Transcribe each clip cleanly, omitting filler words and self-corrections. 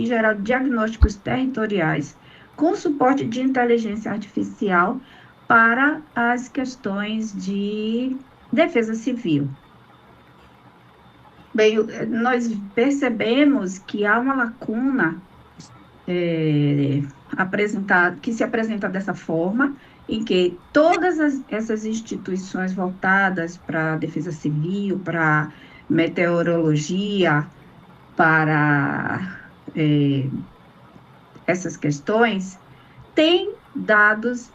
gerar diagnósticos territoriais com suporte de inteligência artificial para as questões de defesa civil. Bem, nós percebemos que há uma lacuna que se apresenta dessa forma, em que todas essas instituições voltadas para a defesa civil, para meteorologia, para essas questões, têm dados,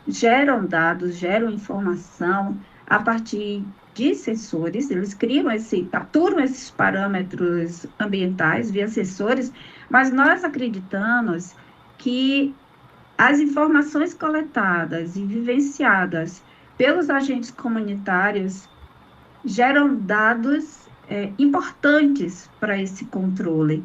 geram informação a partir de sensores, eles capturam esses parâmetros ambientais via sensores, mas nós acreditamos que as informações coletadas e vivenciadas pelos agentes comunitários geram dados importantes para esse controle.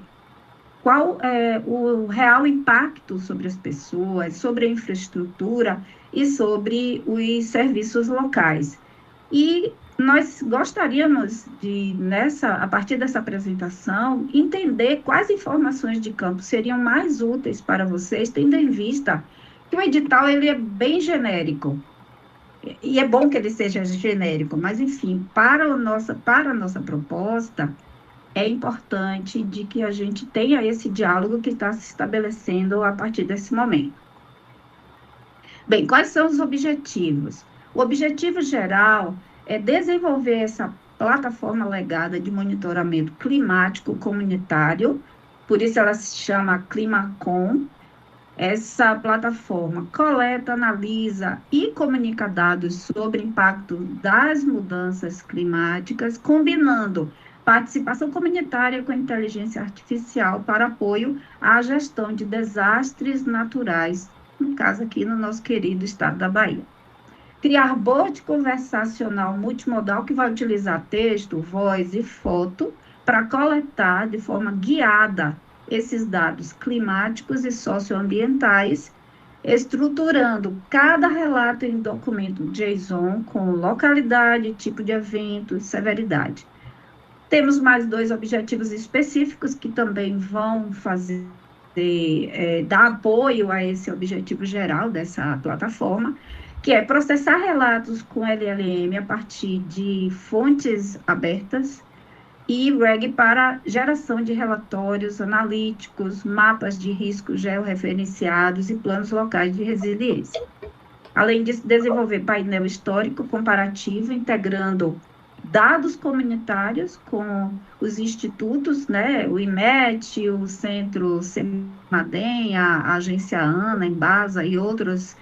Qual é o real impacto sobre as pessoas, sobre a infraestrutura e sobre os serviços locais. E nós gostaríamos de, a partir dessa apresentação, entender quais informações de campo seriam mais úteis para vocês, tendo em vista que o edital ele é bem genérico. E é bom que ele seja genérico, mas, enfim, para a nossa proposta, é importante de que a gente tenha esse diálogo que está se estabelecendo a partir desse momento. Bem, quais são os objetivos? O objetivo geral é desenvolver essa plataforma legada de monitoramento climático comunitário, por isso ela se chama Climacom. Essa plataforma coleta, analisa e comunica dados sobre o impacto das mudanças climáticas, combinando participação comunitária com inteligência artificial para apoio à gestão de desastres naturais, no caso aqui no nosso querido estado da Bahia. Criar bot conversacional multimodal que vai utilizar texto, voz e foto para coletar de forma guiada esses dados climáticos e socioambientais, estruturando cada relato em documento JSON com localidade, tipo de evento e severidade. Temos mais 2 objetivos específicos que também vão dar apoio a esse objetivo geral dessa plataforma, que é processar relatos com LLM a partir de fontes abertas e RAG para geração de relatórios analíticos, mapas de risco georreferenciados e planos locais de resiliência. Além disso, desenvolver painel histórico comparativo, integrando dados comunitários com os institutos, né, o IMET, o Centro CEMADEM, a Agência ANA, Embasa e outras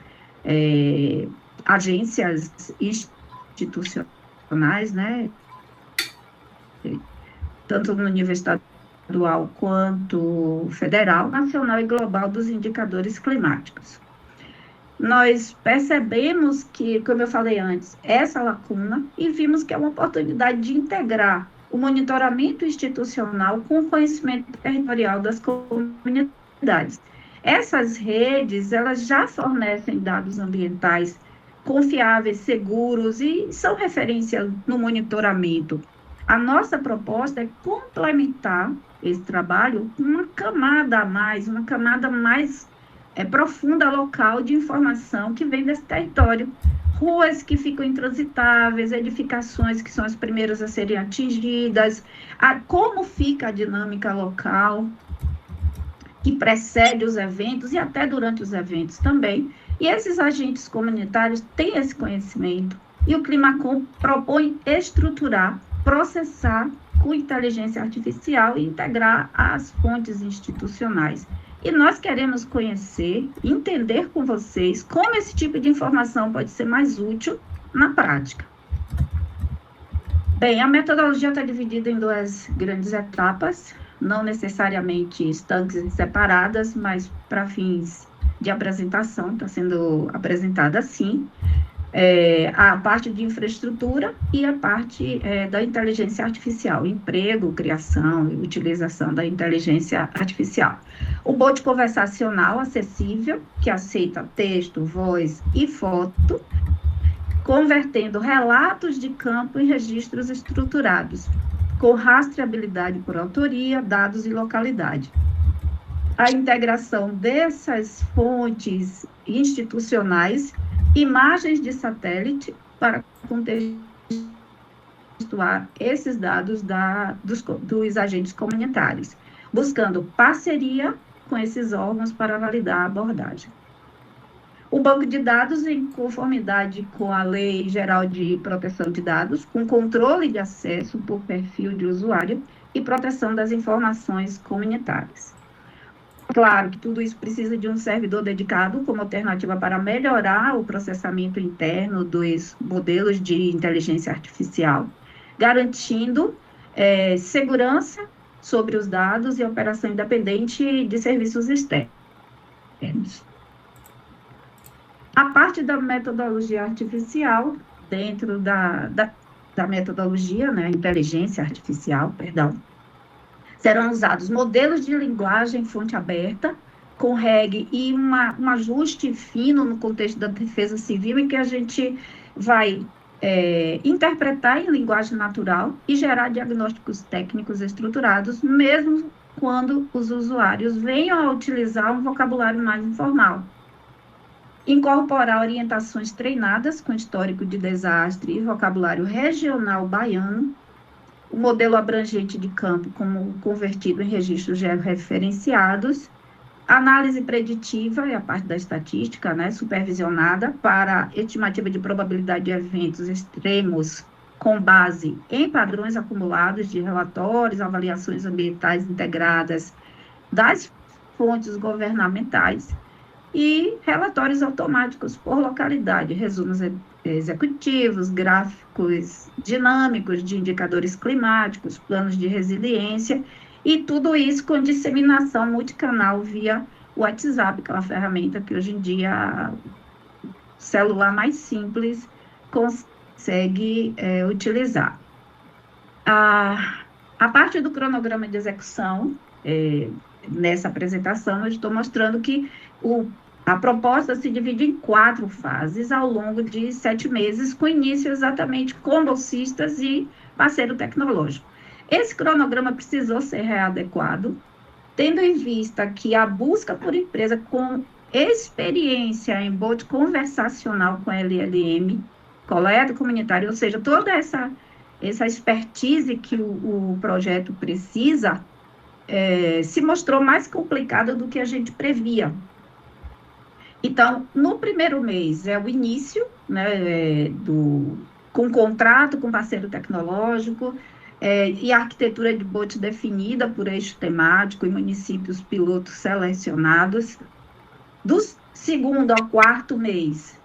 agências institucionais, né, tanto no nível estadual quanto federal, nacional e global dos indicadores climáticos. Nós percebemos que, como eu falei antes, essa lacuna e vimos que é uma oportunidade de integrar o monitoramento institucional com o conhecimento territorial das comunidades. Essas redes, elas já fornecem dados ambientais confiáveis, seguros e são referência no monitoramento. A nossa proposta é complementar esse trabalho com uma camada a mais, uma camada mais profunda local de informação que vem desse território. Ruas que ficam intransitáveis, edificações que são as primeiras a serem atingidas, como fica a dinâmica local que precede os eventos e até durante os eventos também. E esses agentes comunitários têm esse conhecimento e o Climacom propõe estruturar, processar com inteligência artificial e integrar as fontes institucionais. E nós queremos conhecer, entender com vocês como esse tipo de informação pode ser mais útil na prática. Bem, a metodologia está dividida em 2 grandes etapas, não necessariamente estanques separadas, mas para fins de apresentação, está sendo apresentada assim. A parte de infraestrutura e a parte da inteligência artificial, emprego, criação e utilização da inteligência artificial. O bot conversacional acessível, que aceita texto, voz e foto, convertendo relatos de campo em registros estruturados. com rastreabilidade por autoria, dados e localidade. A integração dessas fontes institucionais, imagens de satélite para contextuar esses dados dos agentes comunitários, buscando parceria com esses órgãos para validar a abordagem. O banco de dados, em conformidade com a Lei Geral de Proteção de Dados, com controle de acesso por perfil de usuário e proteção das informações comunitárias. Claro que tudo isso precisa de um servidor dedicado como alternativa para melhorar o processamento interno dos modelos de inteligência artificial, garantindo segurança sobre os dados e operação independente de serviços externos. A parte da metodologia artificial, dentro da metodologia, né, inteligência artificial, perdão, serão usados modelos de linguagem fonte aberta, com REG e um ajuste fino no contexto da defesa civil, em que a gente vai interpretar em linguagem natural e gerar diagnósticos técnicos estruturados, mesmo quando os usuários venham a utilizar um vocabulário mais informal. Incorporar orientações treinadas com histórico de desastre e vocabulário regional baiano, o modelo abrangente de campo como convertido em registros georreferenciados, análise preditiva, é a parte da estatística, né, supervisionada para estimativa de probabilidade de eventos extremos com base em padrões acumulados de relatórios, avaliações ambientais integradas das fontes governamentais, e relatórios automáticos por localidade, resumos executivos, gráficos dinâmicos de indicadores climáticos, planos de resiliência, e tudo isso com disseminação multicanal via WhatsApp, que é uma ferramenta que hoje em dia o celular mais simples consegue utilizar. A parte do cronograma de execução, nessa apresentação, eu estou mostrando que a proposta se divide em 4 fases ao longo de 7 meses, com início exatamente com bolsistas e parceiro tecnológico. Esse cronograma precisou ser readequado, tendo em vista que a busca por empresa com experiência em bot conversacional com LLM, coleta comunitária, ou seja, toda essa expertise que o projeto precisa, se mostrou mais complicada do que a gente previa. Então, no primeiro mês é o início, né, com contrato com parceiro tecnológico, e a arquitetura de bot definida por eixo temático e municípios pilotos selecionados. Do segundo ao 4º mês,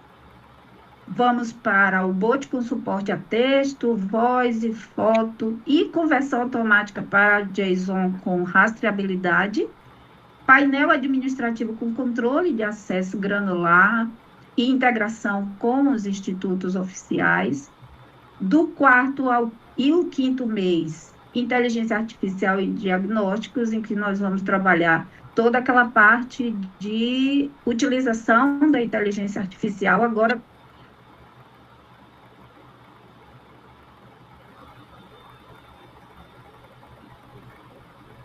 vamos para o bot com suporte a texto, voz e foto e conversão automática para JSON com rastreabilidade, painel administrativo com controle de acesso granular e integração com os institutos oficiais. Do 4º e o 5º mês, inteligência artificial e diagnósticos, em que nós vamos trabalhar toda aquela parte de utilização da inteligência artificial, agora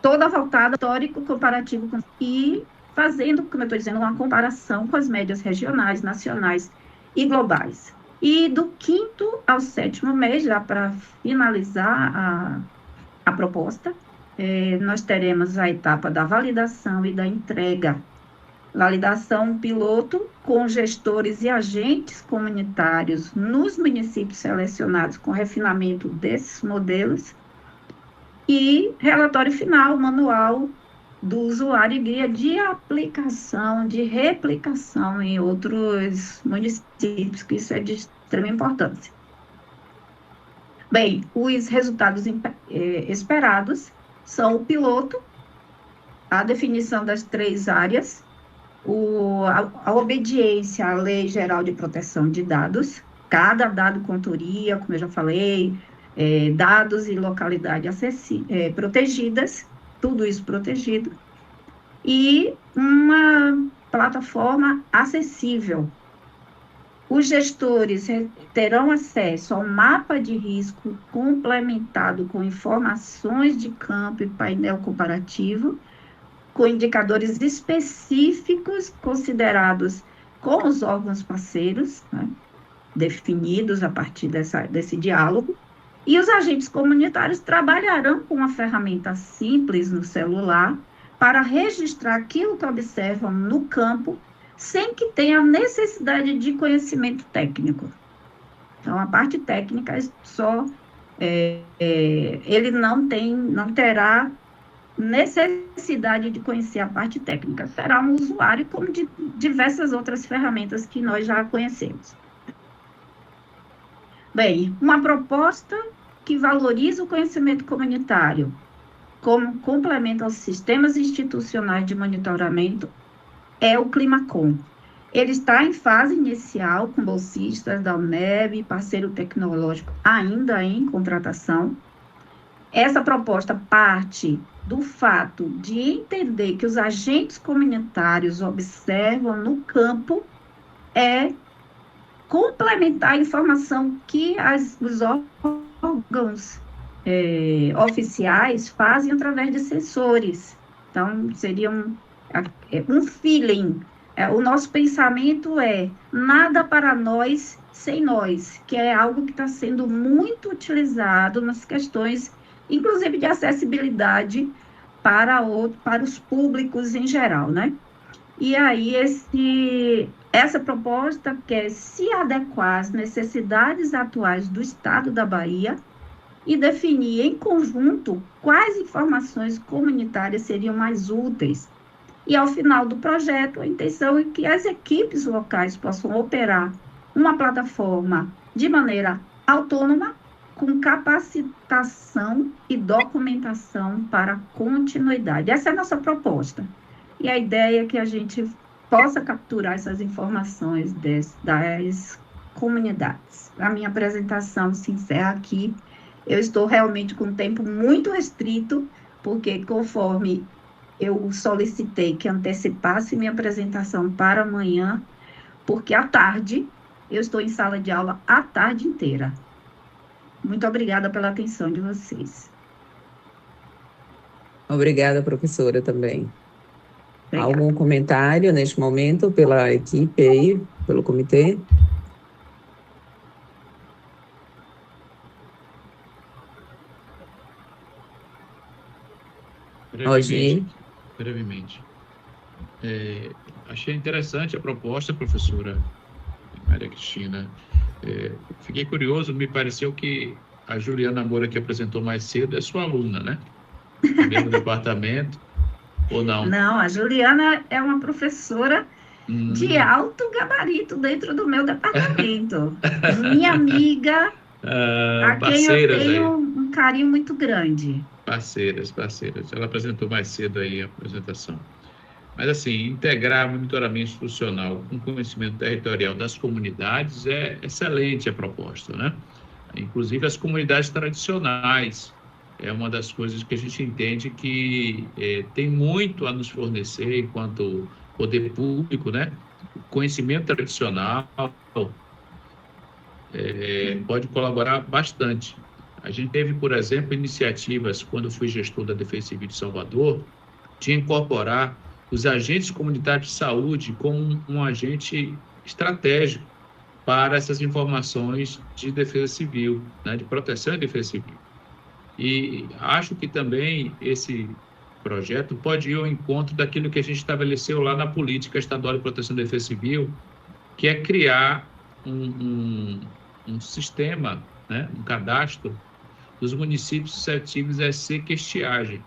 toda voltada histórico comparativo e fazendo, como eu estou dizendo, uma comparação com as médias regionais, nacionais e globais. E do 5º ao 7º mês, já para finalizar a proposta, nós teremos a etapa da validação e da entrega. Validação piloto com gestores e agentes comunitários nos municípios selecionados com refinamento desses modelos. E relatório final, manual do usuário e guia de aplicação, de replicação em outros municípios, que isso é de extrema importância. Bem, os resultados esperados são o piloto, a definição das 3 áreas, a obediência à Lei Geral de Proteção de Dados, cada dado com autoria, como eu já falei, dados e localidade protegidas, tudo isso protegido, e uma plataforma acessível. Os gestores terão acesso ao mapa de risco complementado com informações de campo e painel comparativo, com indicadores específicos considerados com os órgãos parceiros, né, definidos a partir desse diálogo, e os agentes comunitários trabalharão com uma ferramenta simples no celular para registrar aquilo que observam no campo, sem que tenha necessidade de conhecimento técnico. Então, a parte técnica ele não terá necessidade de conhecer a parte técnica. Será um usuário como de diversas outras ferramentas que nós já conhecemos. Bem, uma proposta que valoriza o conhecimento comunitário como complemento aos sistemas institucionais de monitoramento é o Climacom. Ele está em fase inicial com bolsistas da UNEB, parceiro tecnológico ainda em contratação. Essa proposta parte do fato de entender que os agentes comunitários observam no campo complementar a informação que os órgãos oficiais fazem através de sensores. Então, seria um feeling. O nosso pensamento é nada para nós sem nós, que é algo que está sendo muito utilizado nas questões, inclusive de acessibilidade para os públicos em geral, né? E aí, essa proposta quer se adequar às necessidades atuais do Estado da Bahia e definir em conjunto quais informações comunitárias seriam mais úteis. E, ao final do projeto, a intenção é que as equipes locais possam operar uma plataforma de maneira autônoma, com capacitação e documentação para continuidade. Essa é a nossa proposta. E a ideia é que a gente possa capturar essas informações das comunidades. A minha apresentação se encerra aqui. Eu estou realmente com um tempo muito restrito, porque conforme eu solicitei que antecipasse minha apresentação para amanhã, porque à tarde eu estou em sala de aula a tarde inteira. Muito obrigada pela atenção de vocês. Obrigada, professora, também. Obrigada. Algum comentário neste momento pela equipe aí, pelo comitê? Brevemente. Achei interessante a proposta, professora Maria Cristina. Fiquei curioso, me pareceu que a Juliana Moura, que apresentou mais cedo, é sua aluna, né? Do mesmo departamento, ou não? Não, a Juliana é uma professora de alto gabarito dentro do meu departamento. Minha amiga, a quem eu tenho um carinho muito grande. Parceiras. Ela apresentou mais cedo aí a apresentação. Mas, assim, integrar monitoramento institucional com conhecimento territorial das comunidades é excelente a proposta, né? Inclusive as comunidades tradicionais. É uma das coisas que a gente entende que tem muito a nos fornecer enquanto poder público, né? O conhecimento tradicional pode colaborar bastante. A gente teve, por exemplo, iniciativas, quando eu fui gestor da Defesa Civil de Salvador, de incorporar os agentes comunitários de saúde como um agente estratégico para essas informações de defesa civil, né? De proteção e defesa civil. E acho que também esse projeto pode ir ao encontro daquilo que a gente estabeleceu lá na Política Estadual de Proteção e Defesa Civil, que é criar um sistema, né? Um cadastro dos municípios suscetíveis a seca e estiagem.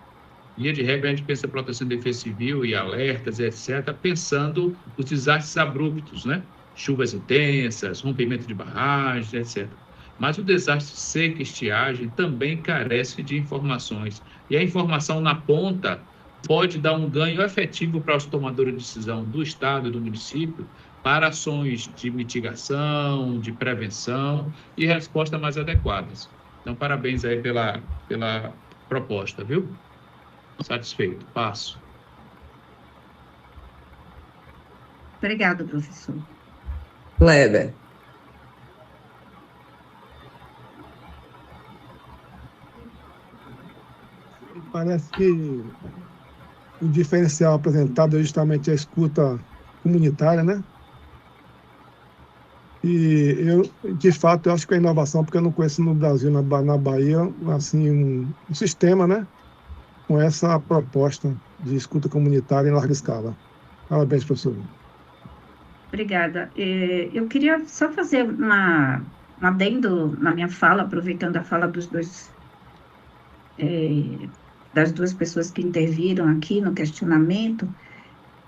Via de regra, a gente pensa em proteção e defesa civil e alertas, etc., pensando os desastres abruptos, né? Chuvas intensas, rompimento de barragens, etc. Mas o desastre seca e estiagem também carece de informações. E a informação na ponta pode dar um ganho efetivo para os tomadores de decisão do Estado e do município para ações de mitigação, de prevenção e respostas mais adequadas. Então, parabéns aí pela proposta, viu? Satisfeito. Passo. Obrigada, professor. Kleber. parece que o diferencial apresentado é justamente a escuta comunitária, né? E de fato, eu acho que é inovação, porque eu não conheço no Brasil, na Bahia, assim, um sistema, né? Com essa proposta de escuta comunitária em larga escala. Parabéns, professor. Obrigada. Eu queria só fazer um adendo na minha fala, aproveitando a fala das duas pessoas que interviram aqui no questionamento,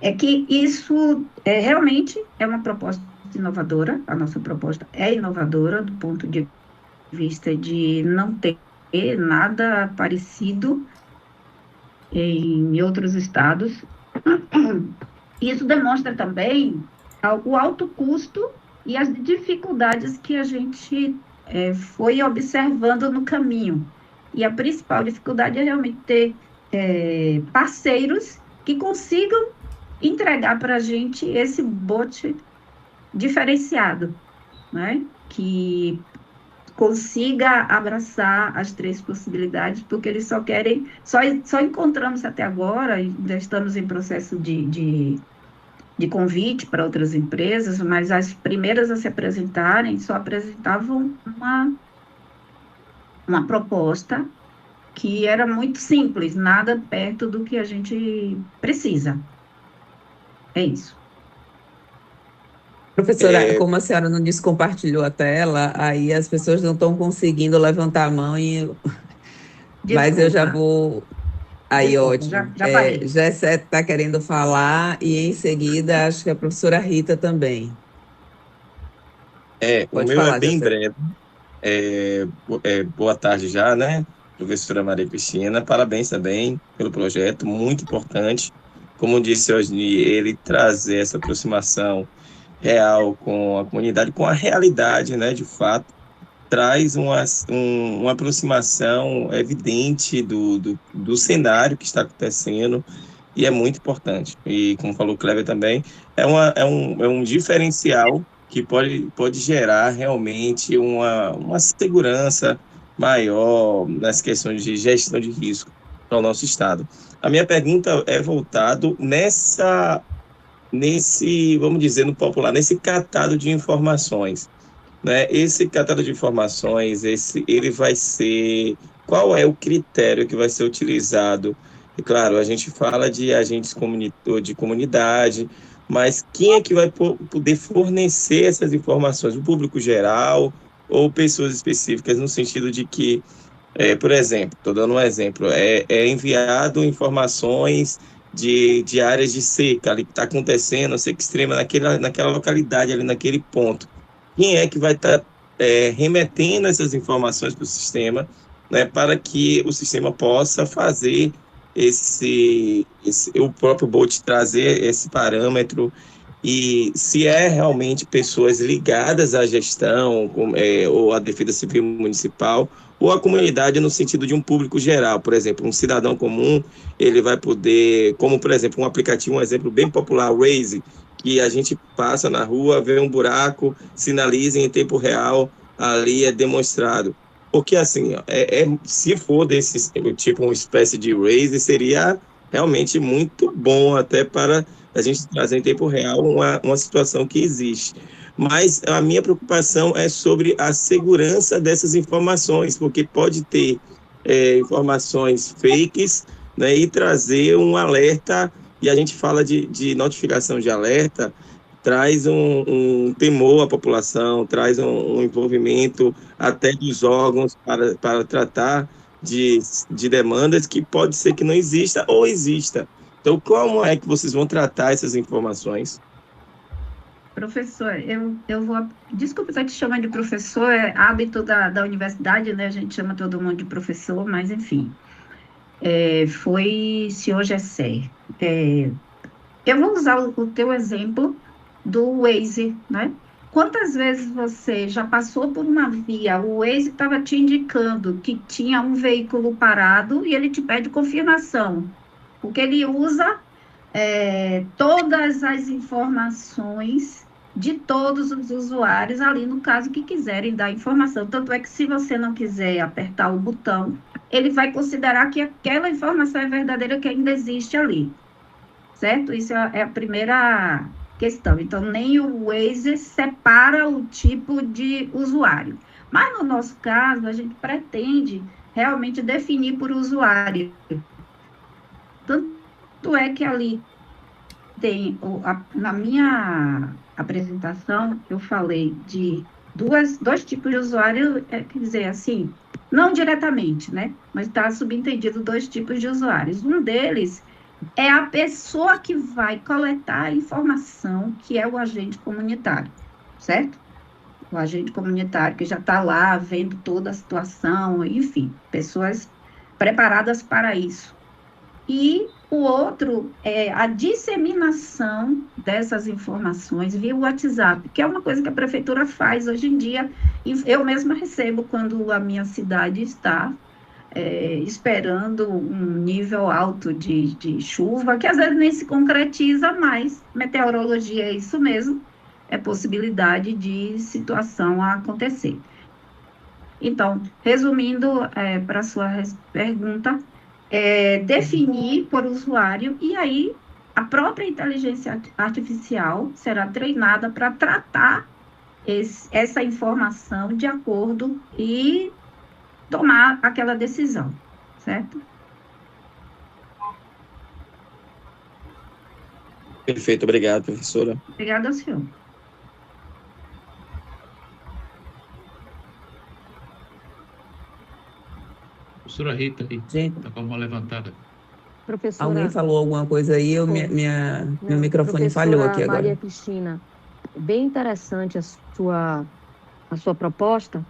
é que isso realmente é uma proposta inovadora, a nossa proposta é inovadora do ponto de vista de não ter nada parecido em outros estados. Isso demonstra também o alto custo e as dificuldades que a gente foi observando no caminho. E a principal dificuldade é realmente ter parceiros que consigam entregar para a gente esse bote diferenciado, né? Que consiga abraçar as três possibilidades, porque eles só querem, só encontramos até agora, ainda estamos em processo de convite para outras empresas, mas as primeiras a se apresentarem só apresentavam uma proposta que era muito simples, nada perto do que a gente precisa. É isso. Professora, como a senhora não descompartilhou a tela, aí as pessoas não estão conseguindo levantar a mão, mas eu já vou. Aí, Desculpa, ótimo. já parei. Gessé está querendo falar, e em seguida acho que a professora Rita também. O Pode meu falar, é bem Gessé. breve. Boa tarde já, né, professora Maria Cristina? Parabéns também pelo projeto, muito importante. Como disse Osni, ele trazer essa aproximação real com a comunidade, com a realidade, né, de fato, traz uma aproximação evidente do cenário que está acontecendo e é muito importante. E, como falou o Kleber também, é um diferencial que pode gerar realmente uma segurança maior nas questões de gestão de risco para o nosso Estado. A minha pergunta é voltado nesse, vamos dizer, no popular, nesse catado de informações, né? Esse catado de informações, ele vai ser, qual é o critério que vai ser utilizado? E claro, a gente fala de agentes de comunidade, mas quem é que vai poder fornecer essas informações? O público geral ou pessoas específicas, no sentido de que, por exemplo, estou dando um exemplo, é enviado informações de áreas de seca, ali que está acontecendo, seca extrema naquela localidade, ali naquele ponto. Quem é que vai estar remetendo essas informações para o sistema, né, para que o sistema possa fazer o próprio BOT trazer esse parâmetro, e se é realmente pessoas ligadas à gestão, ou à Defesa Civil Municipal, ou à comunidade no sentido de um público geral. Por exemplo, um cidadão comum, ele vai poder, como por exemplo, um aplicativo, um exemplo bem popular, o Waze, que a gente passa na rua, vê um buraco, sinaliza em tempo real, ali é demonstrado. Porque, assim, se for desse tipo, uma espécie de Waze, seria realmente muito bom até para a gente trazer em tempo real uma situação que existe. Mas a minha preocupação é sobre a segurança dessas informações, porque pode ter informações fakes, né, e trazer um alerta, e a gente fala de notificação de alerta, traz um temor à população, traz um envolvimento até dos órgãos para tratar de demandas que pode ser que não exista ou exista. Então, como é que vocês vão tratar essas informações? Professor, eu vou. Desculpa estar te chamando de professor, é hábito da universidade, né? A gente chama todo mundo de professor, mas enfim. Foi senhor Gessé. Eu vou usar o teu exemplo do Waze, né? Quantas vezes você já passou por uma via, o Waze estava te indicando que tinha um veículo parado e ele te pede confirmação, porque ele usa todas as informações de todos os usuários ali, no caso que quiserem dar informação. Tanto é que se você não quiser apertar o botão, ele vai considerar que aquela informação é verdadeira, que ainda existe ali, certo? Isso é a primeira questão. Então, nem o Waze separa o tipo de usuário. Mas, no nosso caso, a gente pretende realmente definir por usuário. Tanto é que ali tem, na minha apresentação, eu falei de dois tipos de usuário, quer dizer, assim, não diretamente, né? Mas está subentendido 2 tipos de usuários. Um deles é a pessoa que vai coletar a informação, que é o agente comunitário, certo? O agente comunitário que já está lá vendo toda a situação, enfim, pessoas preparadas para isso. E o outro é a disseminação dessas informações via WhatsApp, que é uma coisa que a prefeitura faz hoje em dia. Eu mesma recebo quando a minha cidade está esperando um nível alto de chuva, que às vezes nem se concretiza, mas meteorologia é isso mesmo, é possibilidade de situação a acontecer. Então, resumindo, para a sua pergunta, definir por usuário, e aí a própria inteligência artificial será treinada para tratar essa informação de acordo e tomar aquela decisão, certo? Perfeito, obrigado, professora. Obrigada, senhor. Professora Rita, está com a mão levantada. Professora, alguém falou alguma coisa aí, meu microfone falhou aqui agora. Maria Cristina, bem interessante a sua proposta,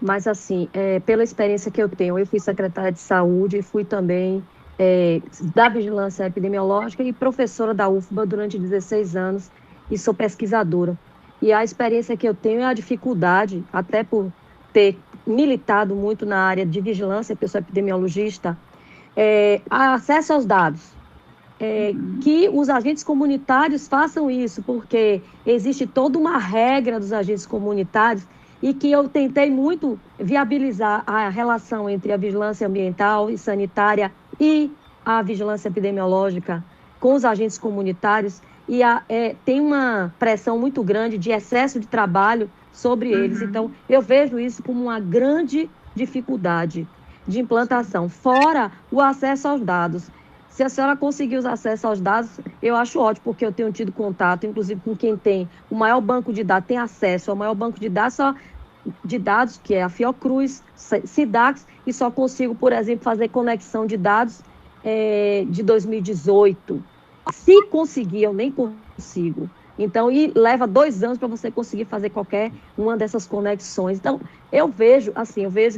mas assim, pela experiência que eu tenho, eu fui secretária de saúde e fui também da vigilância epidemiológica e professora da UFBA durante 16 anos e sou pesquisadora. E a experiência que eu tenho é a dificuldade, até por ter militado muito na área de vigilância, porque eu sou epidemiologista, acesso aos dados. Que os agentes comunitários façam isso, porque existe toda uma regra dos agentes comunitários e que eu tentei muito viabilizar a relação entre a vigilância ambiental e sanitária e a vigilância epidemiológica com os agentes comunitários, e tem uma pressão muito grande de excesso de trabalho sobre eles. Então, eu vejo isso como uma grande dificuldade de implantação, fora o acesso aos dados. Se a senhora conseguir o acesso aos dados, eu acho ótimo, porque eu tenho tido contato, inclusive com quem tem o maior banco de dados, tem acesso ao maior banco de dados, que é a Fiocruz, SIDAX, e só consigo, por exemplo, fazer conexão de dados de 2018. Se conseguir, eu nem consigo. Então, e leva 2 anos para você conseguir fazer qualquer uma dessas conexões. Então, eu vejo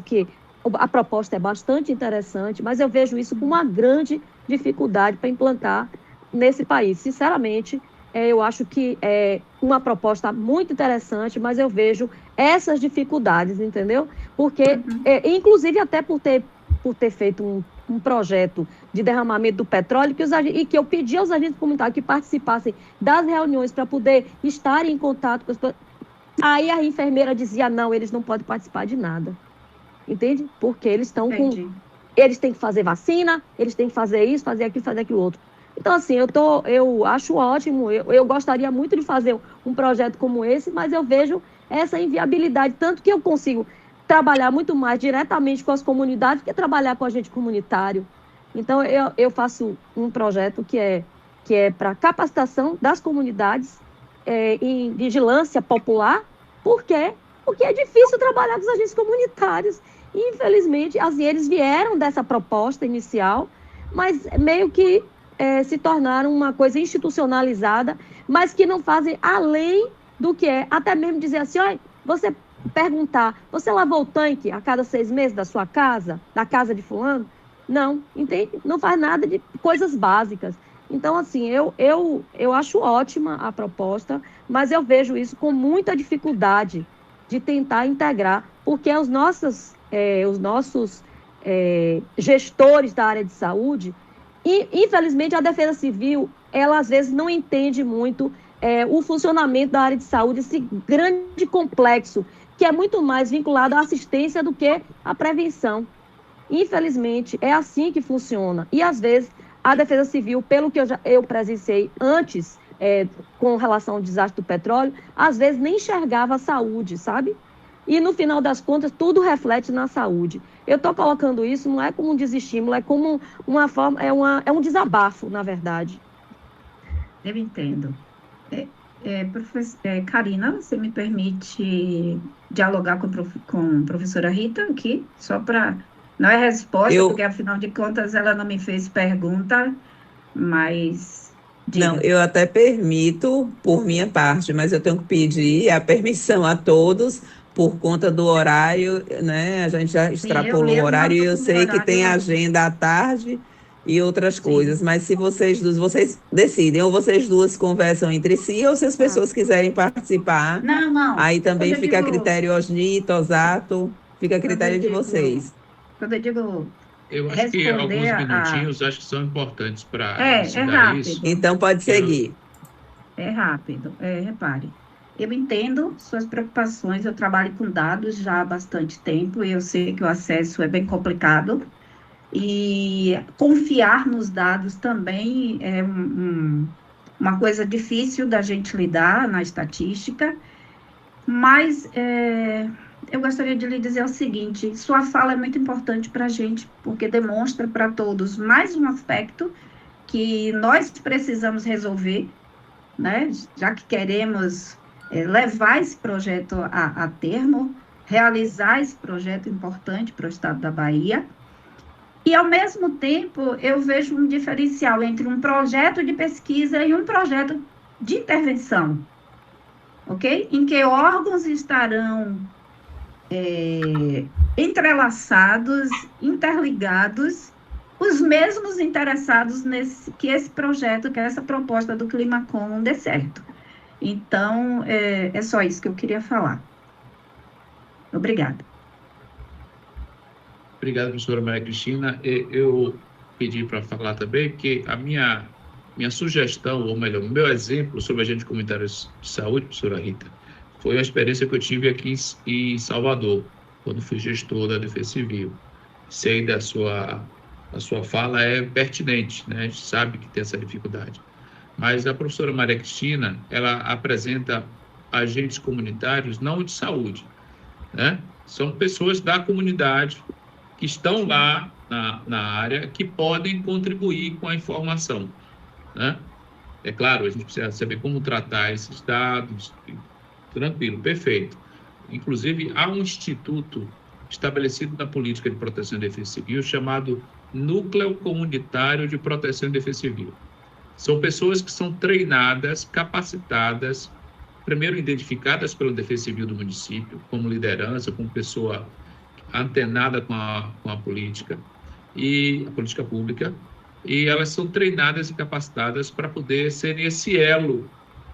que a proposta é bastante interessante, mas eu vejo isso como uma grande dificuldade para implantar nesse país. Sinceramente, eu acho que é uma proposta muito interessante, mas eu vejo essas dificuldades, entendeu? Porque, inclusive, até por ter feito um projeto de derramamento do petróleo, e que eu pedi aos agentes comunitários que participassem das reuniões para poder estar em contato com as pessoas. Aí a enfermeira dizia, não, eles não podem participar de nada. Entende? Porque eles estão eles têm que fazer vacina, eles têm que fazer isso, fazer aquilo, fazer aquilo outro. Então, assim, eu acho ótimo, eu gostaria muito de fazer um projeto como esse, mas eu vejo essa inviabilidade, tanto que eu consigo trabalhar muito mais diretamente com as comunidades do que trabalhar com agente comunitário. Então, eu faço um projeto que é para capacitação das comunidades em vigilância popular. Por quê? Porque é difícil trabalhar com os agentes comunitários. E, infelizmente, assim, eles vieram dessa proposta inicial, mas meio que se tornaram uma coisa institucionalizada, mas que não fazem além do que é. Até mesmo dizer assim, olha, você perguntar, você lavou o tanque a cada 6 meses da sua casa, da casa de fulano? Não, entende? Não faz nada de coisas básicas. Então, assim, eu acho ótima a proposta, mas eu vejo isso com muita dificuldade de tentar integrar, porque os nossos gestores da área de saúde, e, infelizmente, a Defesa Civil, ela às vezes não entende muito o funcionamento da área de saúde, esse grande complexo, que é muito mais vinculado à assistência do que à prevenção. Infelizmente, é assim que funciona. E, às vezes, a Defesa Civil, pelo que eu presenciei antes, com relação ao desastre do petróleo, às vezes nem enxergava a saúde, sabe? E, no final das contas, tudo reflete na saúde. Eu estou colocando isso, não é como um desestímulo, é como uma forma, é um desabafo, na verdade. Eu entendo. Karina, você me permite dialogar com a professora Rita aqui? Só para... Não é resposta, porque, afinal de contas, ela não me fez pergunta, mas... Não, eu até permito por minha parte, mas eu tenho que pedir a permissão a todos por conta do horário, né? A gente já extrapolou o horário e eu sei que tem agenda à tarde e outras coisas, mas se vocês decidem, ou vocês duas conversam entre si, ou se as pessoas quiserem participar, aí também fica a critério Osni, Tosato, fica a critério de vocês. Quando eu digo... Eu acho que alguns minutinhos acho que são importantes para rápido. isso. Então pode seguir. É rápido. Repare, eu entendo suas preocupações, eu trabalho com dados já há bastante tempo e eu sei que o acesso é bem complicado e confiar nos dados também é uma coisa difícil da gente lidar na estatística, mas... eu gostaria de lhe dizer o seguinte, sua fala é muito importante para a gente, porque demonstra para todos mais um aspecto que nós precisamos resolver, né? Já que queremos levar esse projeto a termo, realizar esse projeto importante para o estado da Bahia, e, ao mesmo tempo, eu vejo um diferencial entre um projeto de pesquisa e um projeto de intervenção, ok? Em que órgãos estarão entrelaçados, interligados, os mesmos interessados que esse projeto, que essa proposta do Climacom dê certo. Então, é só isso que eu queria falar. Obrigada. Obrigado, professora Maria Cristina. Eu pedi para falar também que a minha sugestão, ou melhor, o meu exemplo sobre agentes comunitários de saúde, professora Rita, foi uma experiência que eu tive aqui em Salvador, quando fui gestor da Defesa Civil. Sei da sua fala é pertinente, né? A gente sabe que tem essa dificuldade. Mas a professora Maria Cristina, ela apresenta agentes comunitários não de saúde, né? São pessoas da comunidade que estão lá na área, que podem contribuir com a informação, né? É claro, a gente precisa saber como tratar esses dados. Tranquilo, perfeito. Inclusive, há um instituto estabelecido na política de proteção e defesa civil chamado Núcleo Comunitário de Proteção e Defesa Civil. São pessoas que são treinadas, capacitadas, primeiro identificadas pela Defesa Civil do município, como liderança, como pessoa antenada com a política e a política pública, e elas são treinadas e capacitadas para poder serem esse elo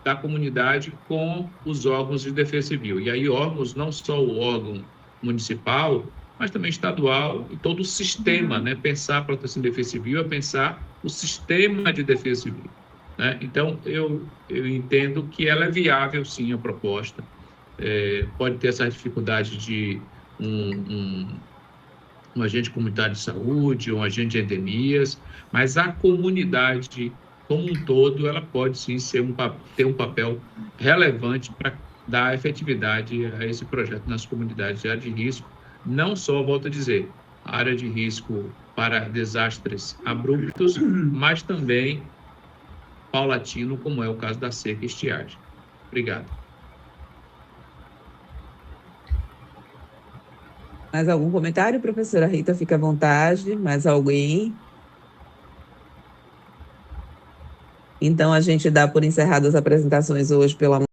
da comunidade com os órgãos de defesa civil. E aí órgãos, não só o órgão municipal, mas também estadual e todo o sistema, né? Pensar a proteção de defesa civil é pensar o sistema de defesa civil, né? Então, eu entendo que ela é viável, sim, a proposta. Pode ter essa dificuldade de um agente comunitário de saúde, um agente de endemias, mas a comunidade como um todo, ela pode sim ter um papel relevante para dar efetividade a esse projeto nas comunidades de área de risco, não só, volto a dizer, área de risco para desastres abruptos, mas também paulatino, como é o caso da seca e estiagem. Obrigado. Mais algum comentário, professora Rita? Fica à vontade. Mais alguém? Então, a gente dá por encerradas as apresentações hoje pela